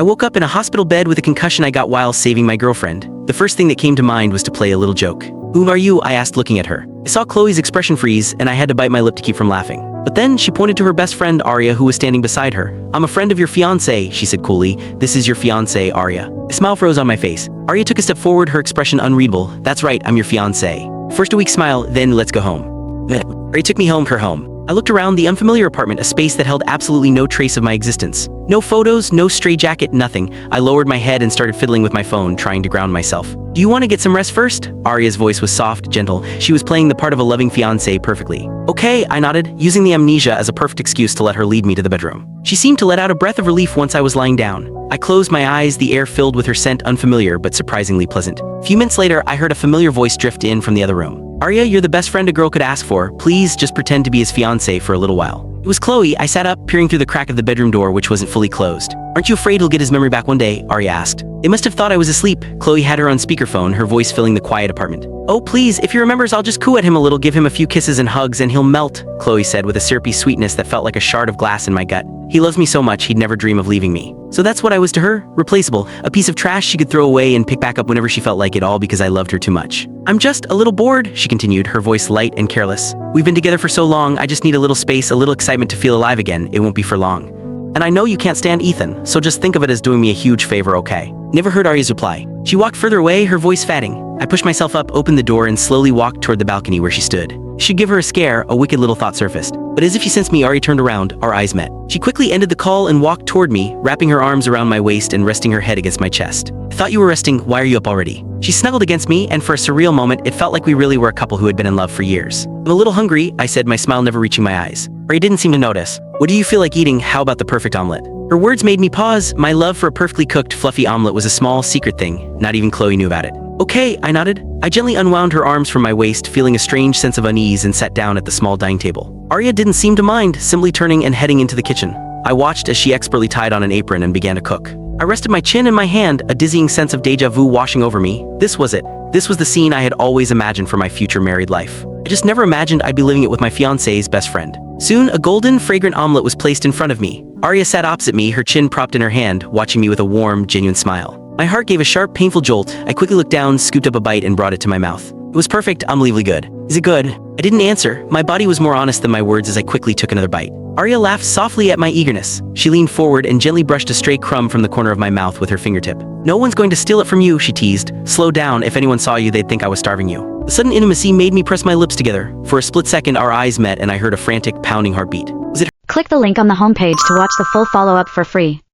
I woke up in a hospital bed with a concussion I got while saving my girlfriend. The first thing that came to mind was to play a little joke. "Who are you?" I asked, looking at her. I saw Chloe's expression freeze, and I had to bite my lip to keep from laughing. But then she pointed to her best friend, Arya, who was standing beside her. "I'm a friend of your fiancé," she said coolly. "This is your fiancé, Arya." A smile froze on my face. Arya took a step forward, her expression unreadable. "That's right, I'm your fiancé. First a weak smile, then let's go home." Arya took me home, her home. I looked around the unfamiliar apartment, a space that held absolutely no trace of my existence. No photos, no stray jacket, nothing. I lowered my head and started fiddling with my phone, trying to ground myself. "Do you want to get some rest first?" Arya's voice was soft, gentle. She was playing the part of a loving fiancé perfectly. "Okay," I nodded, using the amnesia as a perfect excuse to let her lead me to the bedroom. She seemed to let out a breath of relief once I was lying down. I closed my eyes, the air filled with her scent, unfamiliar but surprisingly pleasant. A few minutes later, I heard a familiar voice drift in from the other room. "Arya, you're the best friend a girl could ask for. Please just pretend to be his fiancé for a little while." It was Chloe. I sat up, peering through the crack of the bedroom door, which wasn't fully closed. "Aren't you afraid he'll get his memory back one day?" Arya asked. "They must have thought I was asleep." Chloe had her on speakerphone, her voice filling the quiet apartment. "Oh, please, if he remembers, I'll just coo at him a little, give him a few kisses and hugs, and he'll melt," Chloe said with a syrupy sweetness that felt like a shard of glass in my gut. "He loves me so much, he'd never dream of leaving me." So that's what I was to her? Replaceable. A piece of trash she could throw away and pick back up whenever she felt like it, all because I loved her too much. "I'm just a little bored," she continued, her voice light and careless. "We've been together for so long, I just need a little space, a little excitement to feel alive again. It won't be for long. And I know you can't stand Ethan, so just think of it as doing me a huge favor, okay?" Never heard Arya's reply. She walked further away, her voice fatting. I pushed myself up, opened the door, and slowly walked toward the balcony where she stood. Should give her a scare, a wicked little thought surfaced. But as if she sensed me, Arya turned around, our eyes met. She quickly ended the call and walked toward me, wrapping her arms around my waist and resting her head against my chest. "I thought you were resting, why are you up already?" She snuggled against me, and for a surreal moment, it felt like we really were a couple who had been in love for years. "I'm a little hungry," I said, my smile never reaching my eyes. Arya didn't seem to notice. "What do you feel like eating? How about the perfect omelet?" Her words made me pause. My love for a perfectly cooked, fluffy omelet was a small, secret thing. Not even Chloe knew about it. "Okay," I nodded. I gently unwound her arms from my waist, feeling a strange sense of unease, and sat down at the small dining table. Arya didn't seem to mind, simply turning and heading into the kitchen. I watched as she expertly tied on an apron and began to cook. I rested my chin in my hand, a dizzying sense of deja vu washing over me. This was it. This was the scene I had always imagined for my future married life. I just never imagined I'd be living it with my fiancé's best friend. Soon, a golden, fragrant omelet was placed in front of me. Arya sat opposite me, her chin propped in her hand, watching me with a warm, genuine smile. My heart gave a sharp, painful jolt. I quickly looked down, scooped up a bite, and brought it to my mouth. It was perfect, unbelievably good. "Is it good?" I didn't answer. My body was more honest than my words as I quickly took another bite. Arya laughed softly at my eagerness. She leaned forward and gently brushed a stray crumb from the corner of my mouth with her fingertip. "No one's going to steal it from you," she teased. "Slow down. If anyone saw you, they'd think I was starving you." The sudden intimacy made me press my lips together. For a split second, our eyes met, and I heard a frantic, pounding heartbeat. Was it? Click the link on the homepage to watch the full follow-up for free.